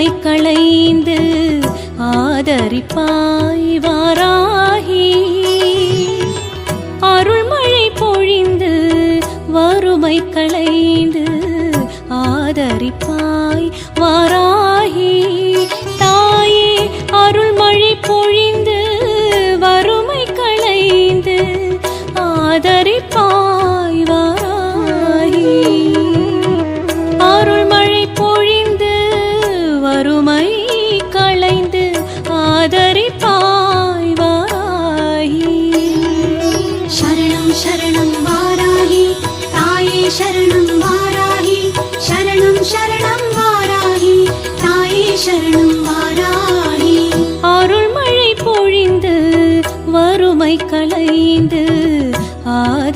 வறுமை களைந்து ஆதரிப்பாய் வாராகி. அருள்மழை பொழிந்து வறுமை களைந்து ஆதரிப்பாய் வாராகி. தாயே அருள்மழை பொழிந்து வறுமை களைந்து ஆதரிப்பாய் வாராகி. அருள்மழை பொழிந்து வறுமை களைந்து ஆதரிப்பாய் வாராகி. சரணம் சரணம் வாராகி தாயே சரணம் வாராகி. சரணம் சரணம் வாராகி தாயே சரணம் வாராகி. அருள்மழை பொழிந்து வறுமை களைந்து